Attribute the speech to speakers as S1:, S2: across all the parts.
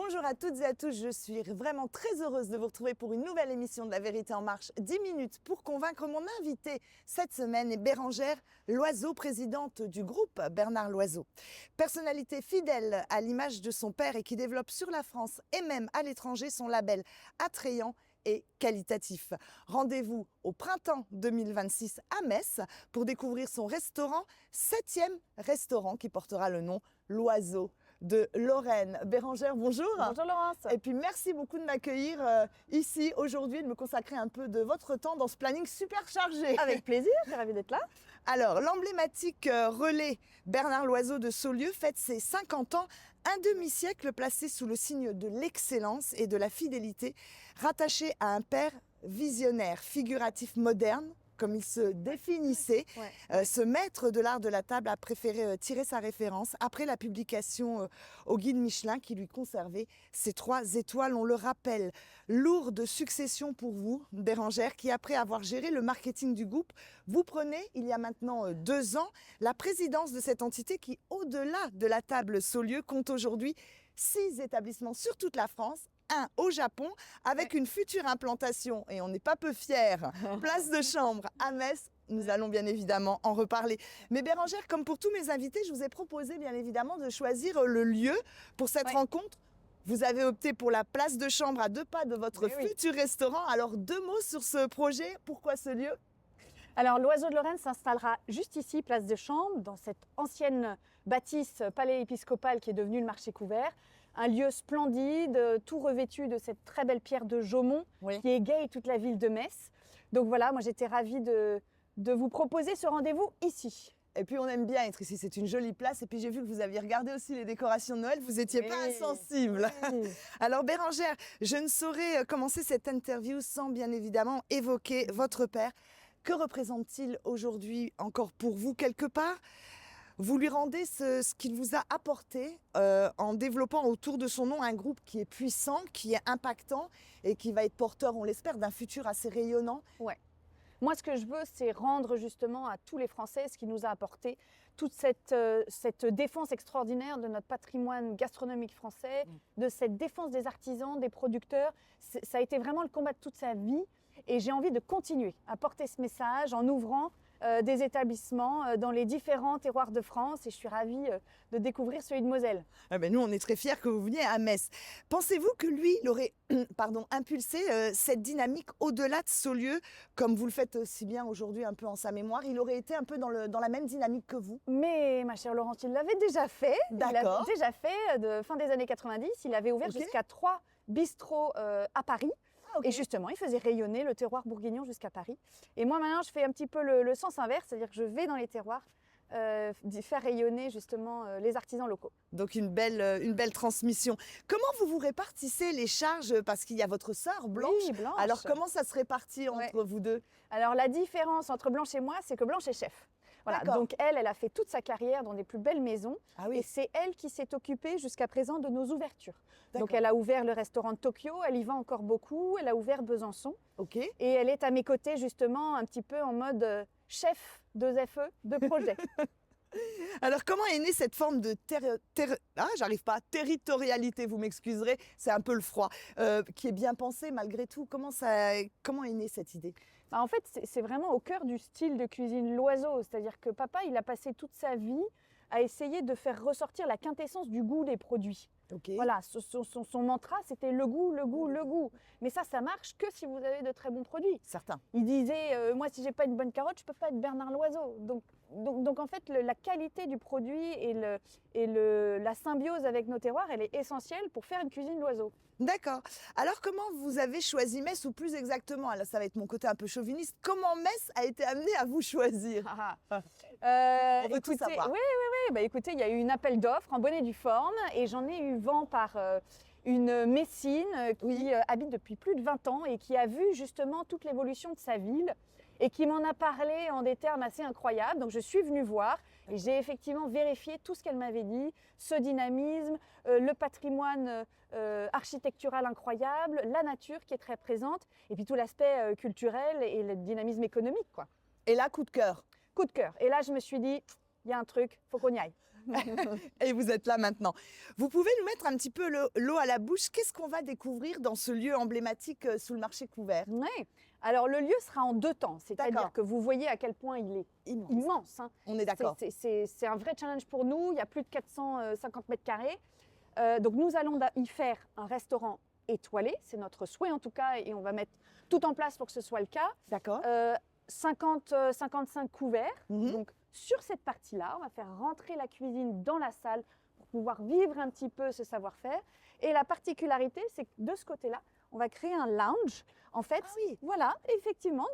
S1: Bonjour à toutes et à tous, je suis vraiment très heureuse de vous retrouver pour une nouvelle émission de La Vérité en Marche, 10 minutes pour convaincre. Mon invité cette semaine est Bérengère Loiseau, présidente du groupe Bernard Loiseau. Personnalité fidèle à l'image de son père et qui développe sur la France et même à l'étranger son label attrayant et qualitatif. Rendez-vous au printemps 2026 à Metz pour découvrir son restaurant, 7e restaurant qui portera le nom Loiseau de Lorraine. Bérengère, bonjour.
S2: Bonjour Laurence.
S1: Et puis merci beaucoup de m'accueillir ici aujourd'hui, de me consacrer un peu de votre temps dans ce planning super chargé.
S2: Avec plaisir, je suis ravie d'être là.
S1: Alors, l'emblématique relais Bernard Loiseau de Saulieu fête ses 50 ans, un demi-siècle placé sous le signe de l'excellence et de la fidélité, rattaché à un père visionnaire, figuratif moderne, comme il se définissait. Ce maître de l'art de la table a préféré tirer sa référence après la publication au guide Michelin qui lui conservait ses 3 étoiles. On le rappelle, lourde succession pour vous, Bérengère, qui après avoir géré le marketing du groupe, vous prenez, il y a maintenant 2 ans, la présidence de cette entité qui, au-delà de la table Saulieu, compte aujourd'hui 6 établissements sur toute la France, un au Japon, avec une future implantation, et on n'est pas peu fiers, place de chambre à Metz. Nous allons bien évidemment en reparler. Mais Bérengère, comme pour tous mes invités, je vous ai proposé bien évidemment de choisir le lieu pour cette rencontre. Vous avez opté pour la place de chambre à 2 pas de votre futur restaurant. Alors 2 mots sur ce projet, pourquoi ce lieu ?
S2: Alors, l'Oiseau de Lorraine s'installera juste ici, place de Chambre, dans cette ancienne bâtisse palais épiscopal qui est devenue le marché couvert. Un lieu splendide, tout revêtu de cette très belle pierre de Jaumont qui égaye toute la ville de Metz. Donc voilà, moi j'étais ravie de vous proposer ce rendez-vous ici.
S1: Et puis on aime bien être ici, c'est une jolie place. Et puis j'ai vu que vous aviez regardé aussi les décorations de Noël, vous n'étiez pas insensible. Oui. Alors Bérengère, je ne saurais commencer cette interview sans bien évidemment évoquer votre père. Que représente-t-il aujourd'hui encore pour vous quelque part ? Vous lui rendez ce qu'il vous a apporté en développant autour de son nom un groupe qui est puissant, qui est impactant et qui va être porteur, on l'espère, d'un futur assez rayonnant.
S2: Ouais. Moi, ce que je veux, c'est rendre justement à tous les Français ce qu'il nous a apporté, toute cette défense extraordinaire de notre patrimoine gastronomique français, de cette défense des artisans, des producteurs. Ça a été vraiment le combat de toute sa vie et j'ai envie de continuer à porter ce message en ouvrant des établissements dans les différents terroirs de France et je suis ravie de découvrir celui de Moselle.
S1: Ah ben nous, on est très fiers que vous veniez à Metz. Pensez-vous que lui, il aurait impulsé cette dynamique au-delà de Saulieu, comme vous le faites si bien aujourd'hui un peu en sa mémoire, il aurait été un peu dans la même dynamique que vous?
S2: Mais ma chère Laurence, il l'avait déjà fait.
S1: D'accord.
S2: Il l'avait déjà fait de fin des années 90. Il avait ouvert jusqu'à 3 bistrots à Paris. Et justement, il faisait rayonner le terroir bourguignon jusqu'à Paris. Et moi, maintenant, je fais un petit peu le sens inverse, c'est-à-dire que je vais dans les terroirs faire rayonner justement les artisans locaux.
S1: Donc une belle transmission. Comment vous répartissez les charges? Parce qu'il y a votre sœur Blanche.
S2: Oui, Blanche.
S1: Alors comment ça se répartit entre vous deux?
S2: Alors la différence entre Blanche et moi, c'est que Blanche est chef. Voilà, donc elle a fait toute sa carrière dans des plus belles maisons et c'est elle qui s'est occupée jusqu'à présent de nos ouvertures. Donc elle a ouvert le restaurant de Tokyo, elle y va encore beaucoup, elle a ouvert Besançon et elle est à mes côtés justement un petit peu en mode chef de FE de projet.
S1: Alors, comment est née cette forme de territorialité, vous m'excuserez, c'est un peu le froid, qui est bien pensée malgré tout. Comment est née cette idée?
S2: En fait, c'est vraiment au cœur du style de cuisine Loiseau. C'est-à-dire que papa, il a passé toute sa vie à essayer de faire ressortir la quintessence du goût des produits. Voilà, son mantra, c'était le goût, le goût, le goût. Mais ça marche que si vous avez de très bons produits.
S1: Certains.
S2: Il disait, moi, si j'ai pas une bonne carotte, je peux pas être Bernard Loiseau. Donc en fait, la qualité du produit et la symbiose avec nos terroirs, elle est essentielle pour faire une cuisine Loiseau. D'accord.
S1: Alors, comment vous avez choisi Metz, ou plus exactement, alors ça va être mon côté un peu chauviniste, comment Metz a été amené à vous choisir? On veut tout savoir.
S2: Oui. Bah, écoutez, il y a eu un appel d'offres en bonne et due forme et j'en ai eu vent par une Messine qui habite depuis plus de 20 ans et qui a vu justement toute l'évolution de sa ville et qui m'en a parlé en des termes assez incroyables. Donc je suis venue voir et j'ai effectivement vérifié tout ce qu'elle m'avait dit, ce dynamisme, le patrimoine architectural incroyable, la nature qui est très présente et puis tout l'aspect culturel et le dynamisme économique, quoi.
S1: Et là, coup de cœur.
S2: Coup de cœur. Et là, je me suis dit, il y a un truc, faut qu'on y aille.
S1: Et vous êtes là maintenant. Vous pouvez nous mettre un petit peu l'eau à la bouche. Qu'est-ce qu'on va découvrir dans ce lieu emblématique sous le marché couvert?
S2: Oui. Alors le lieu sera en 2 temps, c'est-à-dire
S1: D'accord.
S2: que vous voyez à quel point il est immense. Hein.
S1: On est d'accord.
S2: C'est un vrai challenge pour nous. Il y a plus de 450 mètres carrés. Donc nous allons y faire un restaurant étoilé. C'est notre souhait en tout cas, et on va mettre tout en place pour que ce soit le cas.
S1: D'accord.
S2: 55 couverts.
S1: Mhm.
S2: Donc sur cette partie-là, on va faire rentrer la cuisine dans la salle pour pouvoir vivre un petit peu ce savoir-faire. Et la particularité, c'est que de ce côté-là, on va créer un lounge. En fait,
S1: Ah oui.
S2: voilà, effectivement,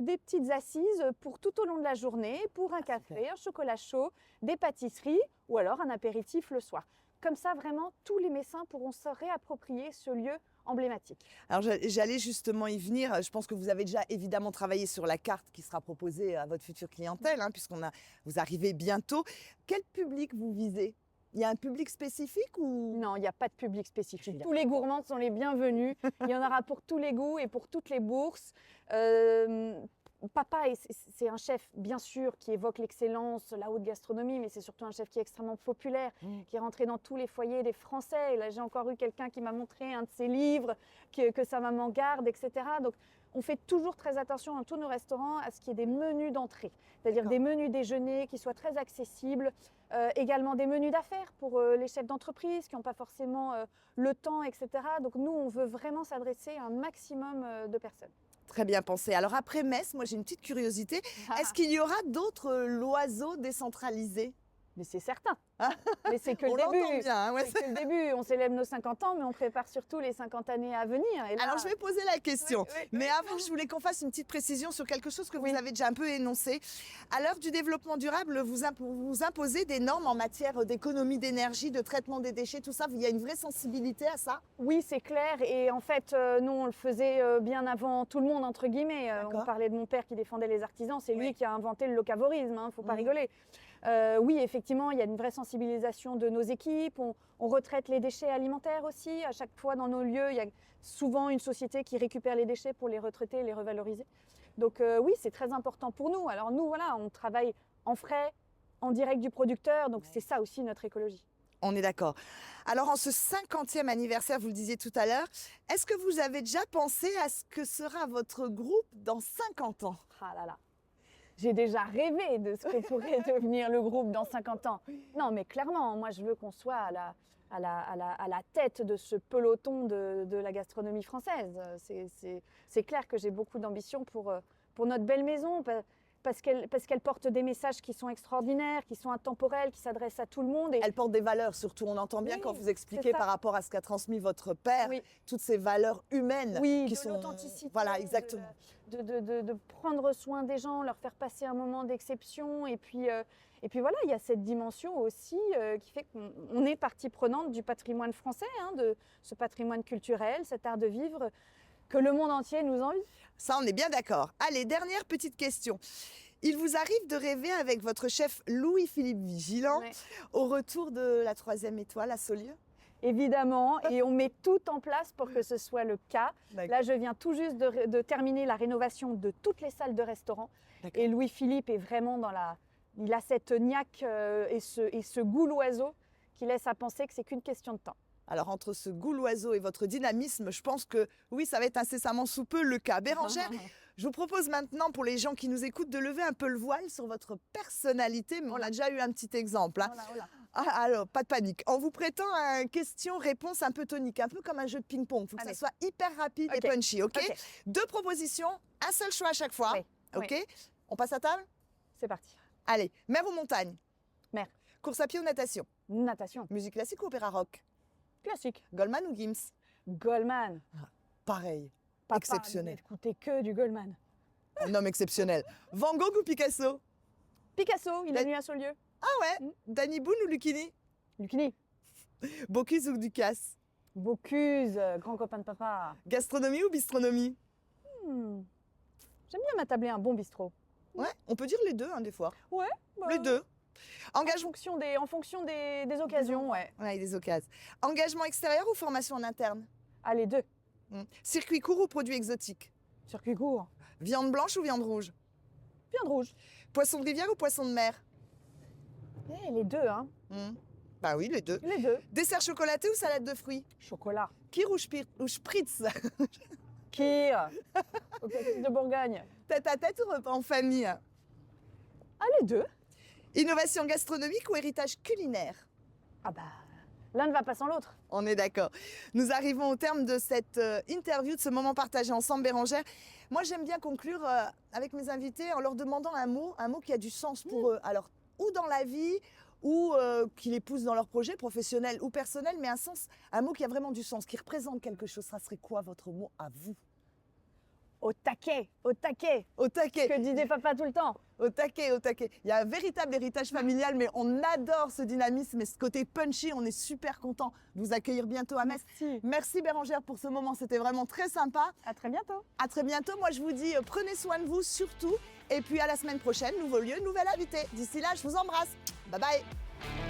S2: des petites assises pour tout au long de la journée, pour un café,
S1: super.
S2: un chocolat chaud, des pâtisseries ou alors un apéritif le soir. Comme ça, vraiment, tous les Messins pourront se réapproprier ce lieu emblématique.
S1: Alors j'allais justement y venir. Je pense que vous avez déjà évidemment travaillé sur la carte qui sera proposée à votre future clientèle, hein, vous arrivez bientôt. Quel public vous visez? Il y a un public spécifique ou
S2: Non, il n'y a pas de public
S1: Je
S2: spécifique.
S1: suis
S2: Tous les gourmands sont les bienvenus. Il y en aura pour tous les goûts et pour toutes les bourses. Papa, c'est un chef, bien sûr, qui évoque l'excellence, la haute gastronomie, mais c'est surtout un chef qui est extrêmement populaire, qui est rentré dans tous les foyers des Français. Et là, j'ai encore eu quelqu'un qui m'a montré un de ses livres, que sa maman garde, etc. Donc, on fait toujours très attention dans tous nos restaurants à ce qu'il y ait des menus d'entrée, c'est-à-dire
S1: D'accord.
S2: des menus déjeuner qui soient très accessibles, également des menus d'affaires pour les chefs d'entreprise qui n'ont pas forcément le temps, etc. Donc, nous, on veut vraiment s'adresser à un maximum de personnes.
S1: Très bien pensé. Alors après Metz, moi j'ai une petite curiosité. Est-ce qu'il y aura d'autres loiseaux décentralisés?
S2: Mais c'est certain.
S1: Ah.
S2: Mais c'est que
S1: On
S2: le
S1: l'entend
S2: début.
S1: bien, hein, ouais.
S2: C'est que le début. On célèbre nos 50 ans, mais on prépare surtout les 50 années à venir. Et là,
S1: Alors je vais poser la question.
S2: Oui, oui,
S1: Mais
S2: oui.
S1: avant, je voulais qu'on fasse une petite précision sur quelque chose que
S2: Oui.
S1: vous avez déjà un peu énoncé. À l'heure du développement durable, vous imposez des normes en matière d'économie d'énergie, de traitement des déchets, tout ça. Il y a une vraie sensibilité à ça?
S2: Oui, c'est clair. Et en fait, nous, on le faisait bien avant tout le monde, entre guillemets.
S1: D'accord.
S2: On parlait de mon père qui défendait les artisans. C'est lui
S1: Oui.
S2: qui a inventé le locavorisme. Hein, faut pas
S1: Mhm.
S2: rigoler. Oui, effectivement, il y a une vraie sensibilisation de nos équipes. On retraite les déchets alimentaires aussi. À chaque fois, dans nos lieux, il y a souvent une société qui récupère les déchets pour les retraiter et les revaloriser. Donc oui, c'est très important pour nous. Alors nous, voilà, on travaille en frais, en direct du producteur. Donc c'est ça aussi notre écologie.
S1: On est d'accord. Alors en ce 50e anniversaire, vous le disiez tout à l'heure, est-ce que vous avez déjà pensé à ce que sera votre groupe dans 50 ans?
S2: Ah là là. J'ai déjà rêvé de ce que pourrait devenir le groupe dans 50 ans. Non, mais clairement, moi, je veux qu'on soit à la tête de ce peloton de la gastronomie française. C'est clair que j'ai beaucoup d'ambition pour notre belle maison, parce qu'elle porte des messages qui sont extraordinaires, qui sont intemporels, qui s'adressent à tout le monde. Et
S1: Elle porte des valeurs surtout. On entend bien
S2: Oui,
S1: quand vous
S2: c'est
S1: expliquez
S2: ça.
S1: par rapport à ce qu'a transmis votre père,
S2: Oui.
S1: toutes ces valeurs humaines
S2: Oui,
S1: qui
S2: de
S1: sont
S2: l'authenticité.
S1: Voilà, exactement.
S2: De prendre soin des gens, leur faire passer un moment d'exception. Et puis voilà, il y a cette dimension aussi qui fait qu'on est partie prenante du patrimoine français, hein, de ce patrimoine culturel, cet art de vivre que le monde entier nous envie.
S1: Ça, on est bien d'accord. Allez, dernière petite question. Il vous arrive de rêver avec votre chef Louis-Philippe Vigilant
S2: Ouais.
S1: au retour de la 3e étoile à Saulieu?
S2: Évidemment, et on met tout en place pour que ce soit le cas.
S1: D'accord.
S2: Là, je viens tout juste de terminer la rénovation de toutes les salles de restaurant.
S1: D'accord.
S2: Et Louis-Philippe est vraiment dans la... Il a cette niaque et ce goût l'oiseau qui laisse à penser que c'est qu'une question de temps.
S1: Alors, entre ce goût l'oiseau et votre dynamisme, je pense que oui, ça va être incessamment sous peu le cas. Bérangère, je vous propose maintenant, pour les gens qui nous écoutent, de lever un peu le voile sur votre personnalité, mais on a déjà eu un petit exemple. Hein.
S2: Voilà, voilà.
S1: Ah, alors, pas de panique. En vous prêtant un question-réponse un peu tonique, un peu comme un jeu de ping-pong. Il faut que
S2: Allez.
S1: ça soit hyper rapide
S2: Ok.
S1: et punchy, ok?
S2: Ok.
S1: 2 propositions, un seul choix à chaque fois,
S2: Oui,
S1: ok? On passe à table?
S2: C'est parti.
S1: Allez, mer ou montagne?
S2: Mer.
S1: Course à pied ou natation?
S2: Natation.
S1: Musique classique ou opéra rock?
S2: Classique.
S1: Goldman ou Gims?
S2: Goldman.
S1: Pareil,
S2: Papa
S1: exceptionnel.
S2: n'écoutait que du Goldman.
S1: Un homme exceptionnel. Van Gogh ou Picasso?
S2: Picasso, il
S1: La-
S2: a nu à Saulieu.
S1: Ah ouais?
S2: Mm.
S1: Danny Boone ou Lucchini?
S2: Lucchini.
S1: Bocuse ou Ducasse?
S2: Bocuse, grand copain de papa.
S1: Gastronomie ou bistronomie?
S2: Hmm. J'aime bien m'attabler un bon bistrot.
S1: Ouais, on peut dire les deux, hein, des fois.
S2: Ouais. bah,
S1: Les deux.
S2: En
S1: Engagement.
S2: fonction des occasions, ouais.
S1: Ouais, des occasions. Engagement extérieur ou formation en interne?
S2: Ah, les deux.
S1: Circuit court ou produit exotique?
S2: Circuit court.
S1: Viande blanche ou viande rouge?
S2: Viande rouge.
S1: Poisson de rivière ou poisson de mer?
S2: Les deux, hein.
S1: Bah oui, les deux.
S2: Les deux.
S1: Dessert chocolaté ou salade de fruits?
S2: Chocolat.
S1: Kir ou spritz?
S2: Kir. Au Cassis de Bourgogne.
S1: Tête à tête ou repas en famille?
S2: Ah, les deux.
S1: Innovation gastronomique ou héritage culinaire?
S2: Ah bah, l'un ne va pas sans l'autre.
S1: On est d'accord. Nous arrivons au terme de cette interview, de ce moment partagé ensemble, Bérengère. Moi, j'aime bien conclure avec mes invités en leur demandant un mot qui a du sens pour eux. Alors, ou dans la vie, ou qui les pousse dans leur projet professionnel ou personnel, mais un mot qui a vraiment du sens, qui représente quelque chose. Ça serait quoi votre mot à vous?
S2: Au taquet, au taquet.
S1: Au taquet.
S2: Que dit des papas tout le temps.
S1: Au taquet, au taquet. Il y a un véritable héritage familial, mais on adore ce dynamisme et ce côté punchy. On est super content de vous accueillir bientôt à Metz.
S2: Merci.
S1: Merci Bérengère pour ce moment, c'était vraiment très sympa.
S2: À très bientôt.
S1: À très bientôt. Moi, je vous dis, prenez soin de vous surtout. Et puis à la semaine prochaine, nouveau lieu, nouvel invité. D'ici là, je vous embrasse. Bye bye.